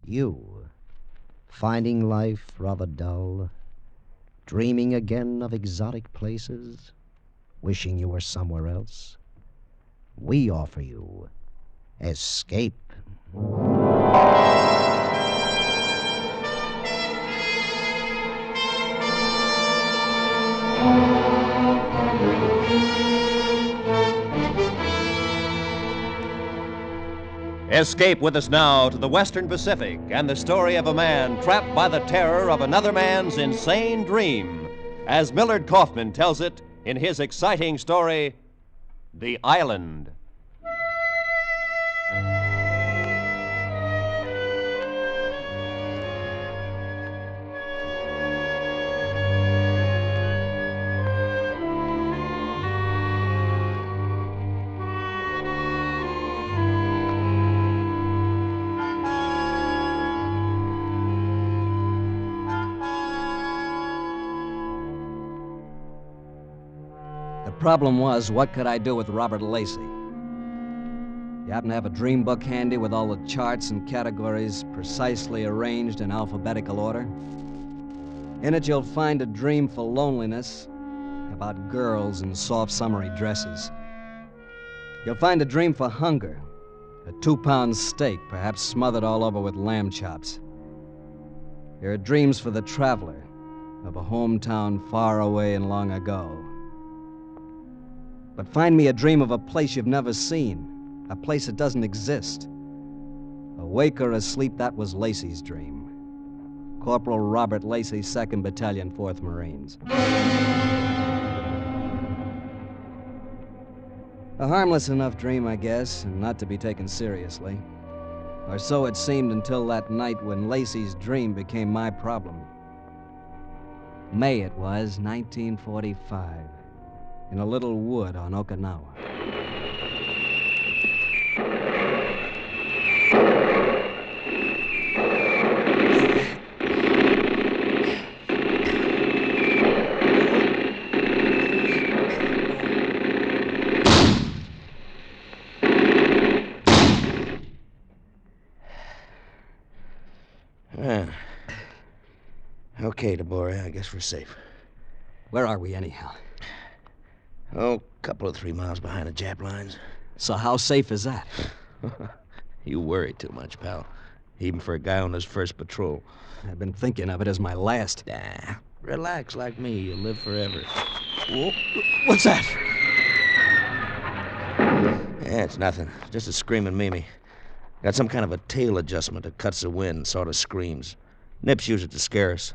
You, finding life rather dull, dreaming again of exotic places, wishing you were somewhere else? We offer you Escape. Escape with us now to the Western Pacific and the story of a man trapped by the terror of another man's insane dream, as Millard Kaufman tells it in his exciting story, The Island. The problem was, what could I do with Robert Lacey? You happen to have a dream book handy with all the charts and categories precisely arranged in alphabetical order? In it, you'll find a dream for loneliness about girls in soft summery dresses. You'll find a dream for hunger, a 2-pound steak, perhaps smothered all over with lamb chops. There are dreams for the traveler of a hometown far away and long ago. But find me a dream of a place you've never seen, a place that doesn't exist. Awake or asleep, that was Lacey's dream. Corporal Robert Lacey, 2nd Battalion, 4th Marines. A harmless enough dream, I guess, and not to be taken seriously. Or so it seemed until that night when Lacey's dream became my problem. May it was, 1945. In a little wood on Okinawa. Okay, DeBoer, I guess we're safe. Where are we, anyhow? Oh, a couple of 3 miles behind the Jap lines. So how safe is that? You worry too much, pal. Even for a guy on his first patrol. I've been thinking of it as my last. Nah, relax like me. You'll live forever. Whoa. What's that? Yeah, it's nothing. Just a screaming Mimi. Got some kind of a tail adjustment that cuts the wind, sort of screams. Nips use it to scare us.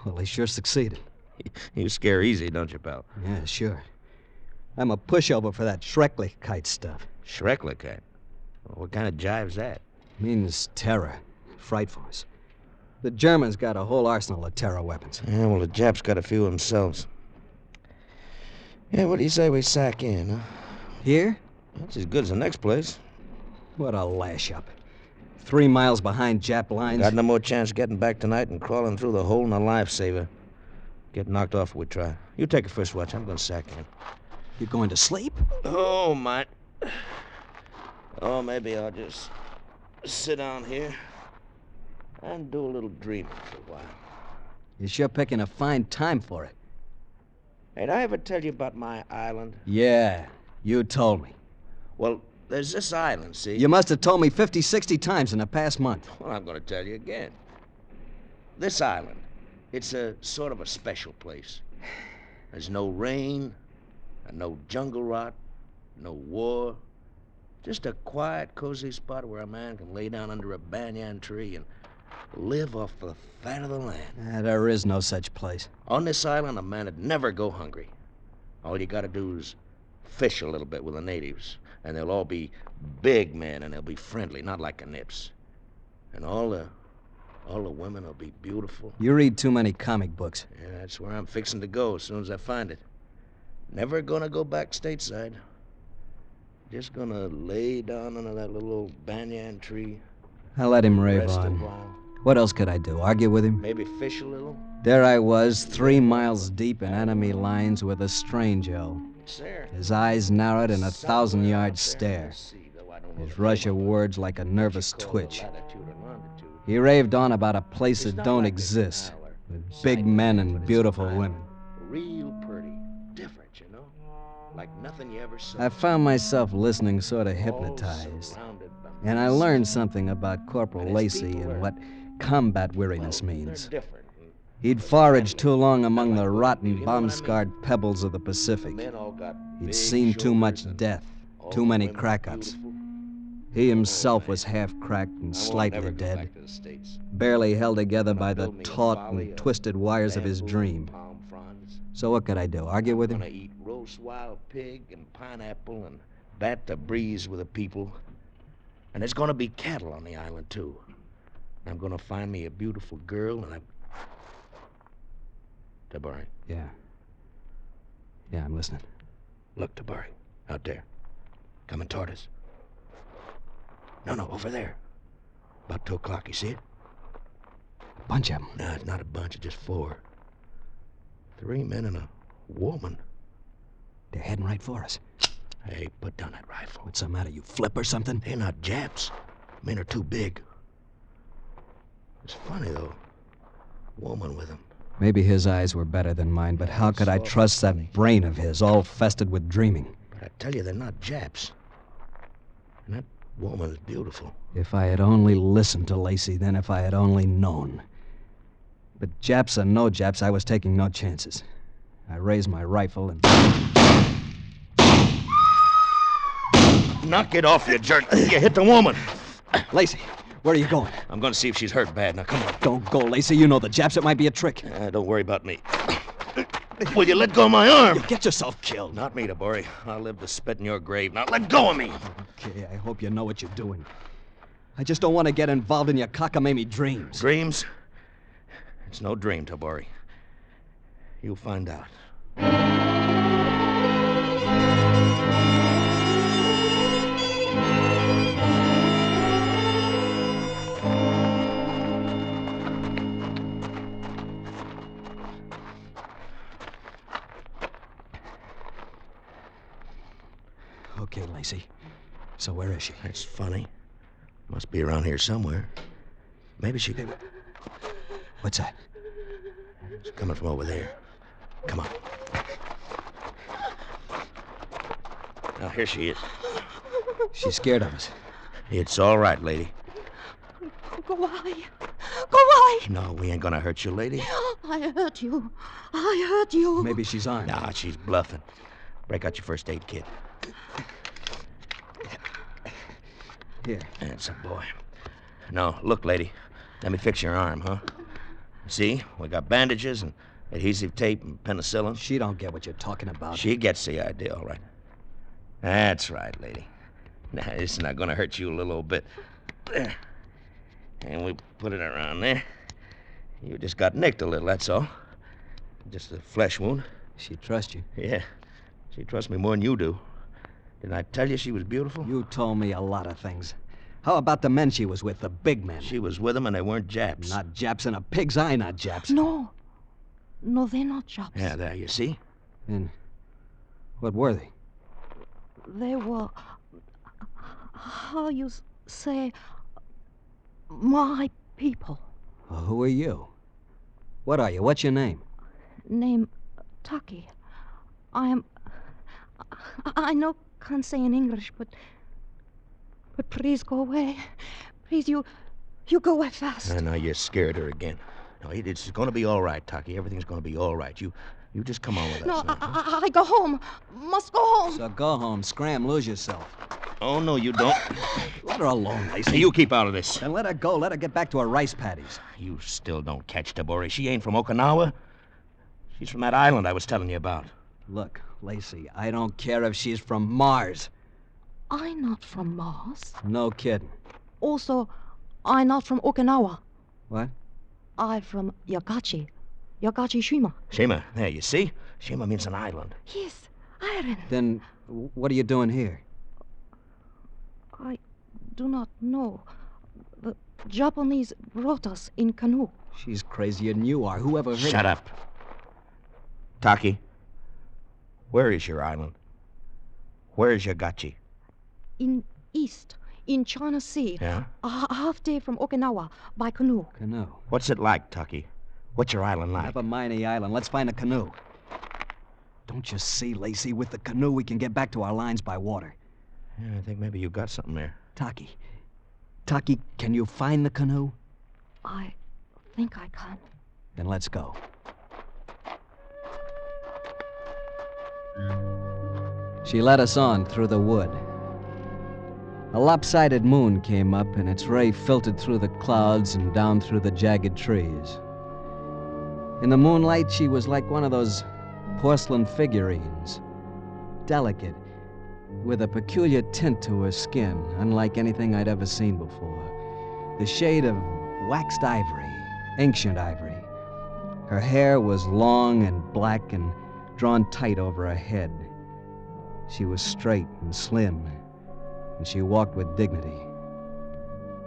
Well, they sure succeeded. You scare easy, don't you, pal? Yeah, sure. I'm a pushover for that Schrecklichkeit stuff. Schrecklichkeit? What kind of jive's that? Means terror. Frightfulness. The Germans got a whole arsenal of terror weapons. Yeah, well, the Japs got a few themselves. Yeah, what do you say we sack in, huh? Here? That's as good as the next place. What a lash-up. 3 miles behind Jap lines. Got no more chance getting back tonight than crawling through the hole in a lifesaver. Get knocked off if we try. You take a first watch. I'm going to sack in. You going to sleep? Oh, my. Oh, maybe I'll just sit down here and do a little dreaming for a while. You're sure picking a fine time for it. Hey, did I ever tell you about my island? Yeah, you told me. Well, there's this island, see? You must have told me 50, 60 times in the past month. Well, I'm going to tell you again. This island, it's a sort of a special place. There's no rain, and no jungle rot, no war. Just a quiet, cozy spot where a man can lay down under a banyan tree and live off the fat of the land. There is no such place. On this island, a man would never go hungry. All you gotta do is fish a little bit with the natives, and they'll all be big men, and they'll be friendly, not like the Nips. And all the women will be beautiful. You read too many comic books. Yeah, that's where I'm fixing to go as soon as I find it. Never gonna go back stateside. Just gonna lay down under that little old banyan tree. I let him rave Rest a on. while. What else could I do? Argue with him? Maybe fish a little. There I was, 3 miles deep in enemy lines with a stranger. It's there. His eyes narrowed in a 1,000-yard stare. His rush of words like a nervous twitch. He raved on about a place It's that not don't like exist, Isler. with big men and beautiful women. Real pretty. Different, you know? Like nothing you ever saw. I found myself listening, sort of All hypnotized. surrounded by And I peace. learned something about Corporal And his Lacey people and are- what combat weariness Well, means. They're different. He'd But foraged friendly. too long Not among like the we- rotten, you know what I mean? bomb-scarred pebbles of the The Pacific. men all got He'd big seen too much shoulders and death, all too the many women crack-ups. beautiful. He himself man. was half-cracked and I won't slightly never go dead, back to the States. barely held together Gonna by the build me a taut folly and of twisted wires of his bamboo dream. and palm fronds. So what could I do, argue with I'm him? gonna eat roast wild pig and pineapple and bat the breeze with the people. And there's gonna be cattle on the island, too. I'm gonna find me a beautiful girl and I'm... Tabari, Yeah. Yeah, I'm listening. look, Tabari, out there. Coming toward us. No, over there. About 2 o'clock, you see it? A bunch of them. No, it's not a bunch, it's just 4. 3 men and a woman. They're heading right for us. Hey, put down that rifle. What's the matter, you flip or something? They're not Japs. Men are too big. It's funny, though. Woman with them. Maybe his eyes were better than mine, but how could I trust that brain of his, all festered with dreaming? But I tell you, they're not Japs. And that woman is beautiful. If I had only listened to Lacey then, if I had only known. But Japs or no Japs, I was taking no chances. I raised my rifle and... Knock it off, you jerk. You hit the woman. Lacey, where are you going? I'm going to see if she's hurt bad. Now, come on. Don't go, Lacey. You know the Japs. It might be a trick. Don't worry about me. Will you let go of my arm? You'll get yourself killed. Not me, Tabori. I'll live to spit in your grave. Now, let go of me. Okay, I hope you know what you're doing. I just don't want to get involved in your cockamamie dreams. Dreams? It's no dream, Tabori. You'll find out. Okay, Lacey. So where is she? That's funny. Must be around here somewhere. Maybe she... What's that? It's coming from over there. Come on. Now, here she is. She's scared of us. It's all right, lady. Go away. Go away. No, we ain't gonna hurt you, lady. I hurt you. I hurt you. Maybe she's armed. Nah, she's bluffing. Break out your first aid kit. Here. That's a boy. No, look, lady. Let me fix your arm, huh? See? We got bandages and adhesive tape and penicillin. She don't get what you're talking about. She gets the idea, all right. That's right, lady. Now, this is not gonna hurt you a little bit. There. And we put it around there. You just got nicked a little, that's all. Just a flesh wound. She trusts you. Yeah. She trusts me more than you do. Didn't I tell you she was beautiful? You told me a lot of things. How about the men she was with, the big men? She was with them and they weren't Japs. Not Japs in a pig's eye, not Japs. No. No, they're not Japs. Yeah, there, you see? And what were they? They were, how you say, my people. Well, who are you? What are you? What's your name? Name Taki. I know can't say in English, but please go away. Please, you go away fast. And now you scared her again. No, it's gonna be all right, Taki. Everything's gonna be all right. You just come on with No, us. Now, huh? I go home. Must go home. So go home, scram, lose yourself. Oh, no, you don't. Let her alone, Lacey. You keep out of this. Then let her go. Let her get back to her rice paddies. You still don't catch Tabori. She ain't from Okinawa. She's from that island I was telling you about. Look, Lacey, I don't care if she's from Mars. I not from Mars. No kidding. Also, I not from Okinawa. What? I from Yagachi. Yagachi Shima. Shima, there, you see? Shima means an island. Yes, island. Then what are you doing here? I do not know. The Japanese brought us in canoe. She's crazier than you are. Whoever heard Shut up. Taki, where is your island? Where is Yagachi? In east, in China Sea. Yeah? A half day from Okinawa by canoe. Canoe. What's it like, Tucky? What's your island like? Never mind the island. Let's find a canoe. Don't you see, Lacey? With the canoe, we can get back to our lines by water. Yeah, I think maybe you got something there. Taki, can you find the canoe? I think I can. Then let's go. She led us on through the wood. A lopsided moon came up, and its ray filtered through the clouds and down through the jagged trees. In the moonlight, she was like one of those porcelain figurines. Delicate, with a peculiar tint to her skin, unlike anything I'd ever seen before. The shade of waxed ivory, ancient ivory. Her hair was long and black and drawn tight over her head. She was straight and slim, and she walked with dignity.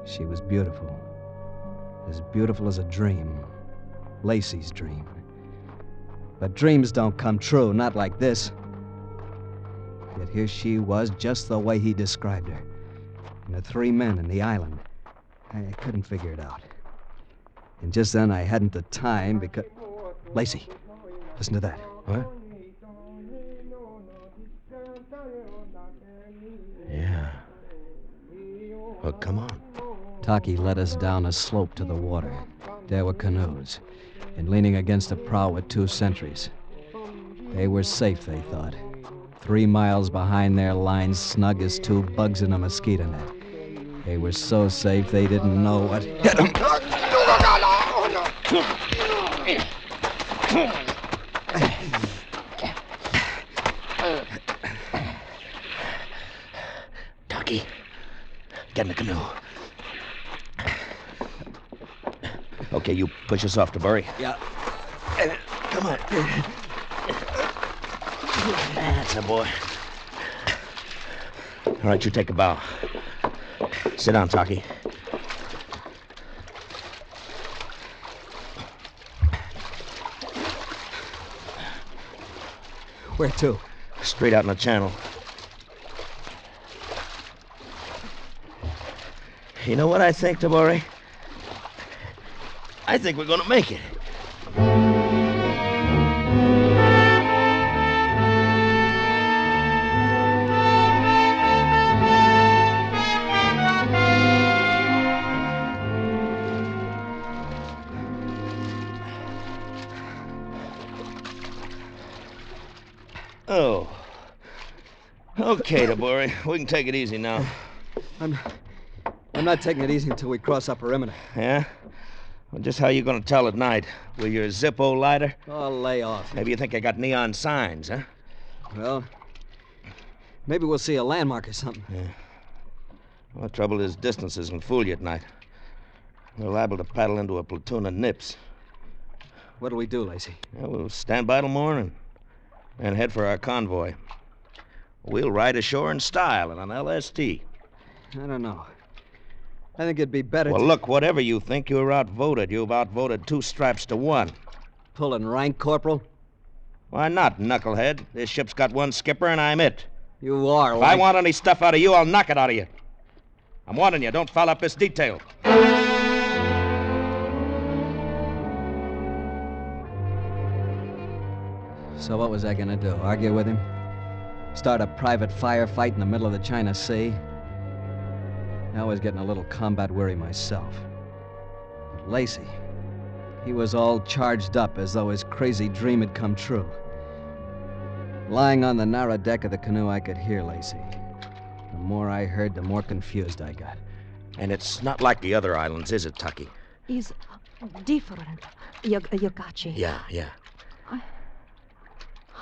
She was beautiful as a dream, Lacey's dream. But dreams don't come true, not like this. Yet here she was, just the way he described her. And the three men in the island. I couldn't figure it out. And just then I hadn't the time because... Lacey, listen to that. What? Yeah. Well, come on. Taki led us down a slope to the water. There were canoes, and leaning against a prow were two sentries. They were safe, they thought. 3 miles behind their lines, snug as 2 bugs in a mosquito net. They were so safe they didn't know what hit them. Tucky, get in the canoe. Okay, you push us off to Burry. Yeah. Come on. That's a boy. All right, you take a bow. Sit down, Taki. Where to? Straight out in the channel. You know what I think, Tabori? I think we're gonna make it. Oh. Okay, Tabori. We can take it easy now. I'm not taking it easy until we cross our perimeter. Yeah? Well, just how you gonna tell at night? With your Zippo lighter? Oh, lay off. Maybe you think I got neon signs, huh? Well, maybe we'll see a landmark or something. Yeah. Well, the trouble is distances can fool you at night. We're liable to paddle into a platoon of nips. What'll we do, Lacey? Yeah, we'll stand by till morning and head for our convoy. We'll ride ashore in style in an LST. I don't know. I think it'd be better Well, to... look, whatever you think, you're outvoted. You've outvoted 2 straps to 1. Pulling rank, Corporal? Why not, knucklehead? This ship's got 1 skipper, and I'm it. You are, If I want any stuff out of you, I'll knock it out of you. I'm warning you, don't foul up this detail. So what was I gonna do? Argue with him? Start a private firefight in the middle of the China Sea? I was getting a little combat weary myself. But Lacey, he was all charged up as though his crazy dream had come true. Lying on the narrow deck of the canoe, I could hear Lacey. The more I heard, the more confused I got. And it's not like the other islands, is it, Tucky? Is different, Yogachi. Yeah.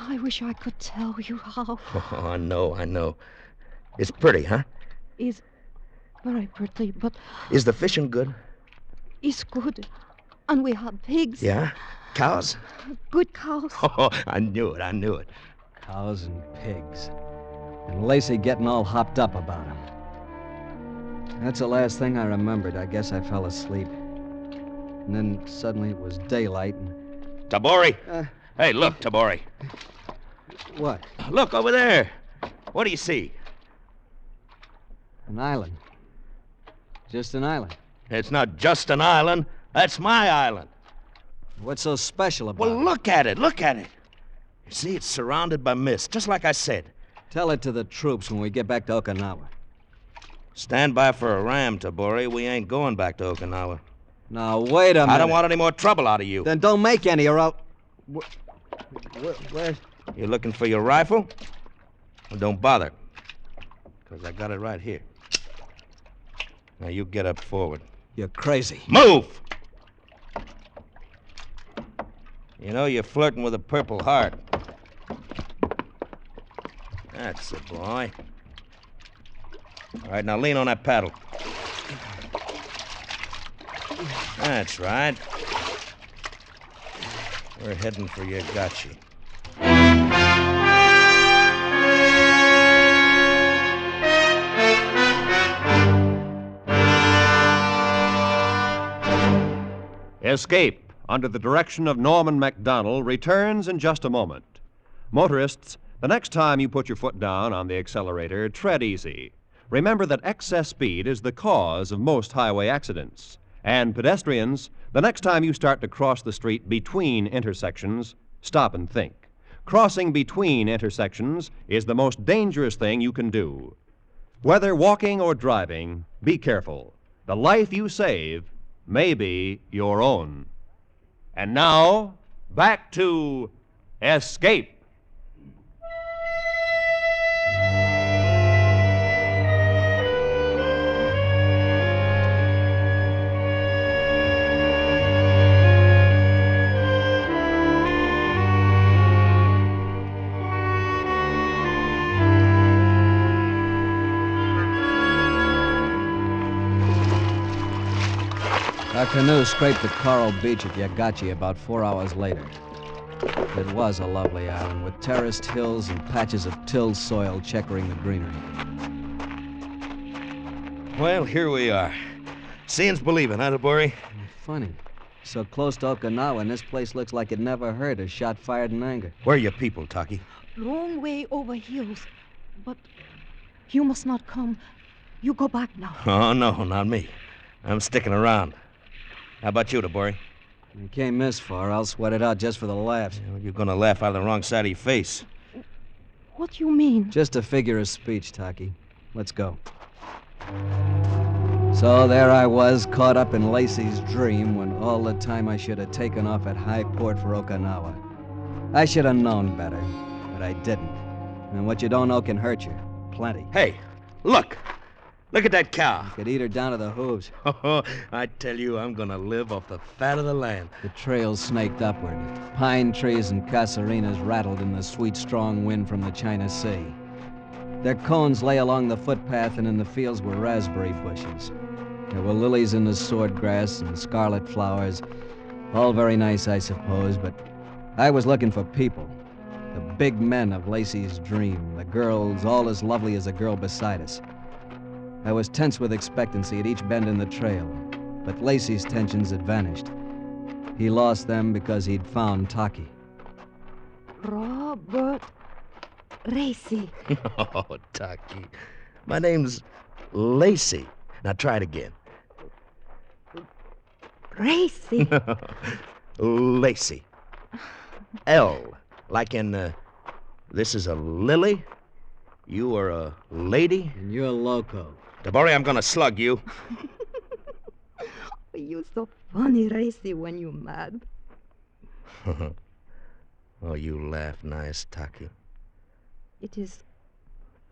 I wish I could tell you how. Oh, I know. It's pretty, huh? Is very pretty, but Is the fishing good? it's good. And we have pigs. Yeah? Cows? Good cows. Oh, I knew it. Cows and pigs. And Lacey getting all hopped up about them. That's the last thing I remembered. I guess I fell asleep. And then suddenly it was daylight and... Tabori! Hey, look, Tabori. What? Look over there. What do you see? An island. Just an island. It's not just an island. That's my island. What's so special about Well, it? look at it. Look at it. You see, it's surrounded by mist, just like I said. Tell it to the troops when we get back to Okinawa. Stand by for a ram, Tabori. We ain't going back to Okinawa. Now, wait a minute. I don't want any more trouble out of you. Then don't make any, or I'll... Where? You looking for your rifle? Well, don't bother, because I got it right here. Now, you get up forward. You're crazy. Move! You know you're flirting with a Purple Heart. That's the boy. All right, now lean on that paddle. That's right. We're heading for Yagachi. Escape, under the direction of Norman MacDonald, returns in just a moment. Motorists, the next time you put your foot down on the accelerator, tread easy. Remember that excess speed is the cause of most highway accidents. And pedestrians, the next time you start to cross the street between intersections, stop and think. Crossing between intersections is the most dangerous thing you can do. Whether walking or driving, be careful. The life you save may be your own. And now, back to Escape. Our canoe scraped the coral beach at Yagachi about 4 hours later. It was a lovely island with terraced hills and patches of tilled soil checkering the greenery. Well, here we are. Seeing's believing, huh, Tabori? Funny. So close to Okinawa, and this place looks like it never heard a shot fired in anger. Where are your people, Taki? Long way over hills. But you must not come. You go back now. Oh, no, not me. I'm sticking around. How about you, Tabori? You can't miss far. I'll sweat it out just for the laughs. Well, you're gonna laugh out of the wrong side of your face. What do you mean? Just a figure of speech, Taki. Let's go. So there I was, caught up in Lacey's dream when all the time I should have taken off at high port for Okinawa. I should have known better, but I didn't. And what you don't know can hurt you. Plenty. Hey, look! Look at that cow. Could eat her down to the hooves. I tell you, I'm gonna live off the fat of the land. The trail snaked upward. Pine trees and casuarinas rattled in the sweet, strong wind from the China Sea. Their cones lay along the footpath, and in the fields were raspberry bushes. There were lilies in the swordgrass and scarlet flowers. All very nice, I suppose, but I was looking for people. The big men of Lacey's dream. The girls all as lovely as the girl beside us. I was tense with expectancy at each bend in the trail, but Lacey's tensions had vanished. He lost them because he'd found Taki. Robert Racy. Oh, Taki. My name's Lacey. Now try it again. Racy. Lacey. L, like in, this is a lily, you are a lady. And you're loco. Tabori, I'm gonna slug you. You're so funny, Racy, when you're mad. Oh, you laugh nice, Taki. It is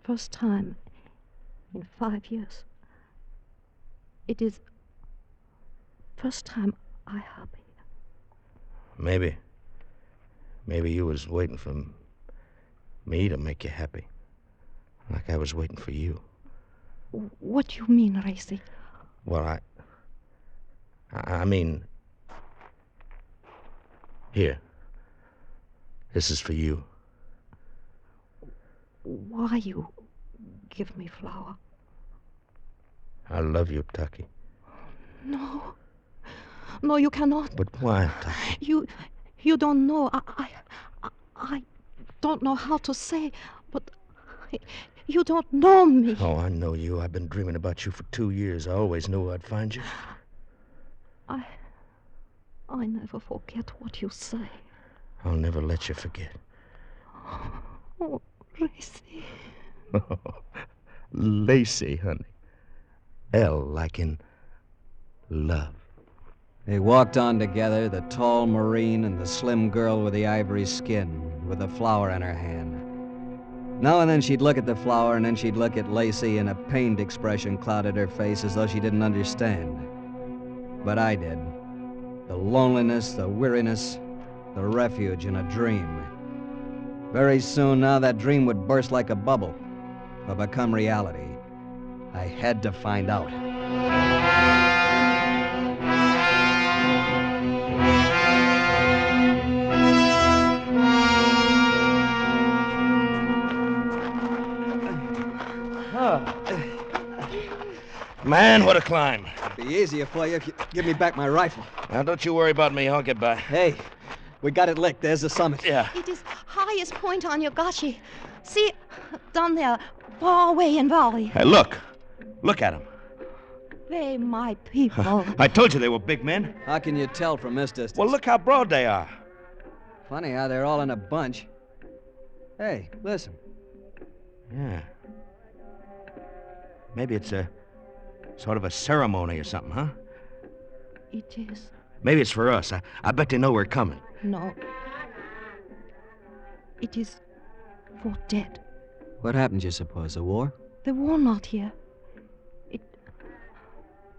first time in 5 years. It is first time I happy. Maybe you was waiting for me to make you happy. Like I was waiting for you. What do you mean, Racy? Well, I mean... Here. This is for you. Why you give me flower? I love you, Taki. No. No, you cannot. But why, Taki? You don't know. I don't know how to say, but You don't know me. Oh, I know you. I've been dreaming about you for 2 years. I always knew I'd find you. I never forget what you say. I'll never let you forget. Oh, Lacey. Lacey, honey. L like in love. They walked on together, the tall Marine and the slim girl with the ivory skin, with a flower in her hand. Now and then she'd look at the flower, and then she'd look at Lacey, and a pained expression clouded her face as though she didn't understand. But I did. The loneliness, the weariness, the refuge in a dream. Very soon now, that dream would burst like a bubble, or become reality. I had to find out. Man, what a climb. It'd be easier for you if you give me back my rifle. Now, don't you worry about me. I'll get by. Hey, we got it licked. There's the summit. Yeah. It is highest point on Yogashi. See, down there, far away in valley. Hey, look. Look at them. They my people. I told you they were big men. How can you tell from this distance? Well, look how broad they are. Funny how they're all in a bunch. Hey, listen. Yeah. Maybe it's a sort of a ceremony or something, huh? It is. Maybe it's for us. I bet they know we're coming. No. It is for dead. What happened, you suppose? The war? The war not here.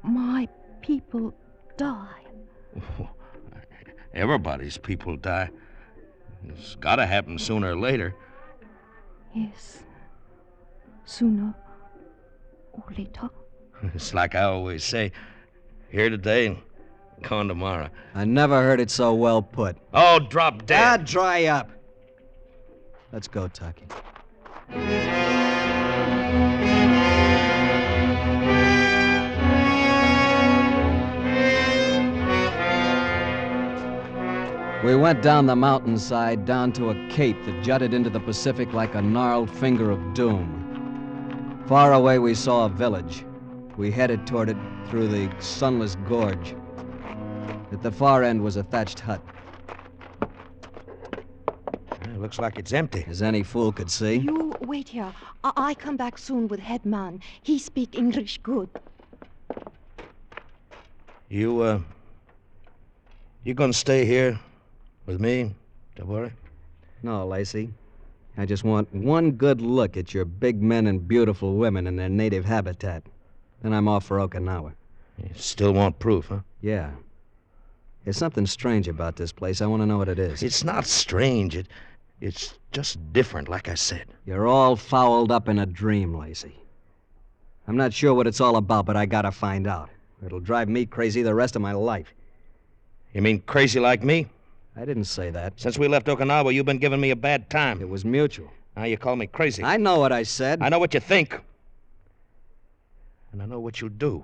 My people die. Everybody's people die. It's got to happen sooner or later. Yes. Sooner or later. It's like I always say, here today and gone tomorrow. I never heard it so well put. Oh, drop dead. Dry up. Let's go, Tucky. We went down the mountainside, down to a cape that jutted into the Pacific like a gnarled finger of doom. Far away, we saw a village. We headed toward it through the sunless gorge. At the far end was a thatched hut. It looks like it's empty. As any fool could see. You wait here. I come back soon with head man. He speak English good. You gonna stay here with me, Tabori? No, Lacey. I just want one good look at your big men and beautiful women in their native habitat. Then I'm off for Okinawa. You still want proof, huh? Yeah. There's something strange about this place. I want to know what it is. It's not strange. It's just different, like I said. You're all fouled up in a dream, Lacey. I'm not sure what it's all about, but I gotta find out. It'll drive me crazy the rest of my life. You mean crazy like me? I didn't say that. Since we left Okinawa, you've been giving me a bad time. It was mutual. Now you call me crazy. I know what I said. I know what you think. And I know what you'll do.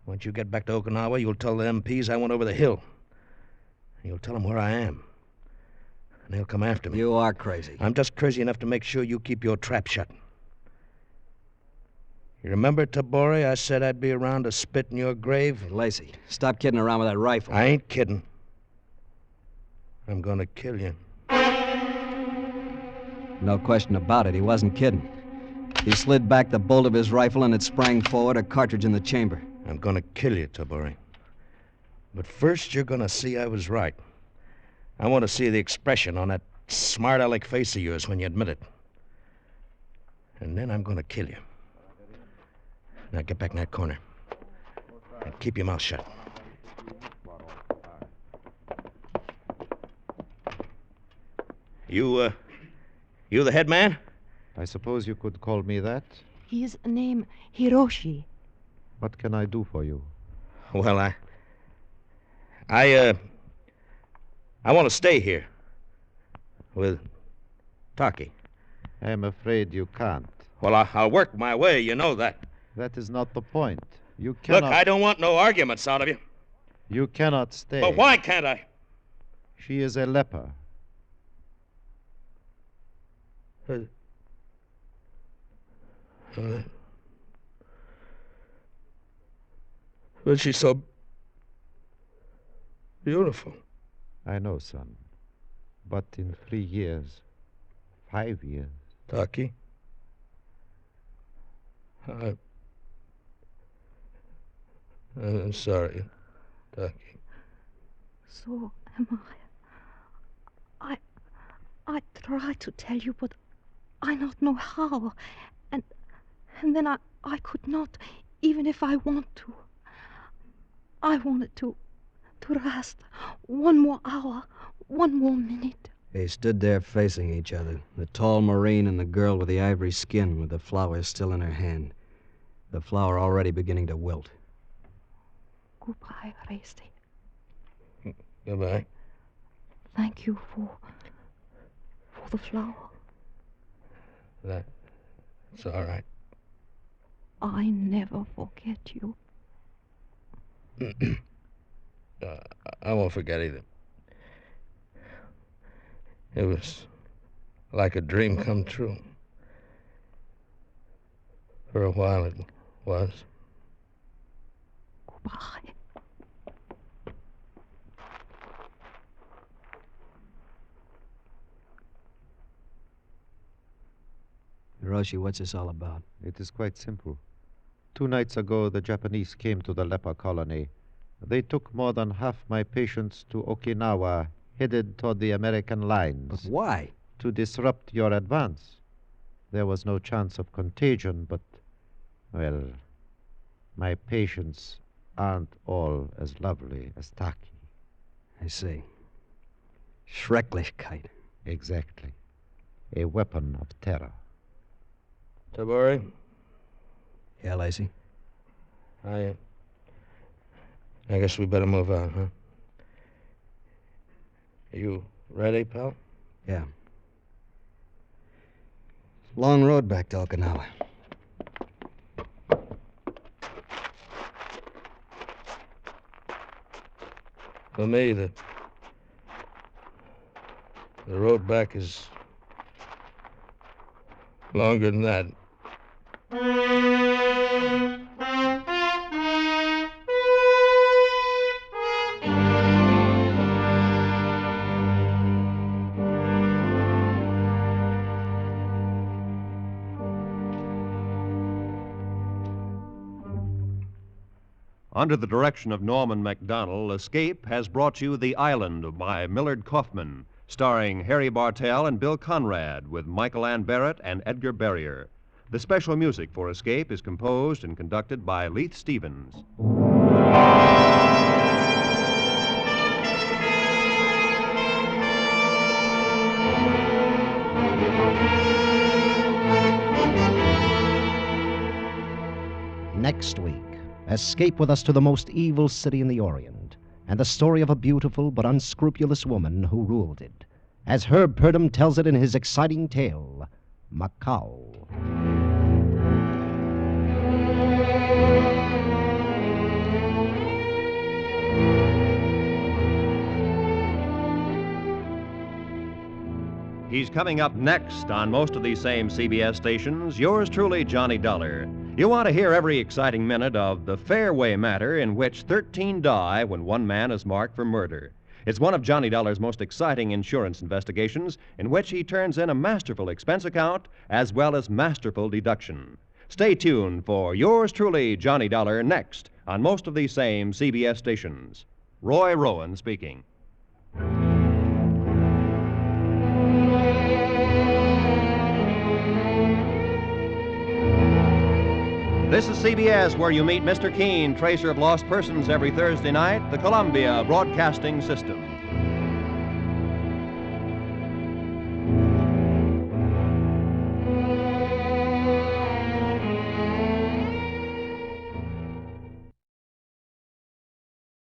Once you get back to Okinawa, you'll tell the MPs I went over the hill. And you'll tell them where I am. And they'll come after me. You are crazy. I'm just crazy enough to make sure you keep your trap shut. You remember, Tabori, I said I'd be around to spit in your grave? Hey, Lacey, stop kidding around with that rifle. I ain't kidding. I'm gonna kill you. No question about it, he wasn't kidding. He slid back the bolt of his rifle and it sprang forward, a cartridge in the chamber. I'm gonna kill you, Tabori. But first, you're gonna see I was right. I want to see the expression on that smart aleck face of yours when you admit it. And then I'm gonna kill you. Now get back in that corner. And keep your mouth shut. You the head man? I suppose you could call me that. His name Hiroshi. What can I do for you? Well, I want to stay here. With Taki. I am afraid you can't. Well, I'll work my way, you know that. That is not the point. You cannot... Look, I don't want no arguments out of you. You cannot stay. But why can't I? She is a leper. But she's so beautiful. I know, son. But in 3 years, 5 years, Ducky? I'm sorry, Ducky. So am I try to tell you, but I not know how. And then I could not, even if I want to. I wanted to rest 1 more hour, 1 more minute. They stood there facing each other, the tall Marine and the girl with the ivory skin, with the flower still in her hand. The flower already beginning to wilt. Goodbye, Racy. Goodbye. Thank you for the flower. That's all right. I never forget you. I won't forget either. It was like a dream come true. For a while it was. Goodbye. Hiroshi, what's this all about? it is quite simple. 2 nights ago, the Japanese came to the leper colony. They took more than half my patients to Okinawa, headed toward the American lines. But why? To disrupt your advance. There was no chance of contagion, but, well, my patients aren't all as lovely as Taki. I see. Schrecklichkeit. Exactly. A weapon of terror. Tabori, Yeah, Lacey? I guess we better move on, huh? Are you ready, pal? Yeah. Long road back to Okinawa. For me, the road back is longer than that. Under the direction of Norman MacDonald, Escape has brought you The Island by Millard Kaufman, starring Harry Bartell and Bill Conrad, with Michael Ann Barrett and Edgar Barrier. The special music for Escape is composed and conducted by Leith Stevens. Next week, escape with us to the most evil city in the Orient, and the story of a beautiful but unscrupulous woman who ruled it, as Herb Purdom tells it in his exciting tale, Macau. He's coming up next on most of these same CBS stations. Yours truly, Johnny Dollar. You want to hear every exciting minute of the Fairway matter in which 13 die when 1 man is marked for murder. It's one of Johnny Dollar's most exciting insurance investigations in which he turns in a masterful expense account as well as masterful deduction. Stay tuned for Yours truly, Johnny Dollar, next on most of these same CBS stations. Roy Rowan speaking. This is CBS, where you meet Mr. Keene, tracer of lost persons, every Thursday night, the Columbia Broadcasting System.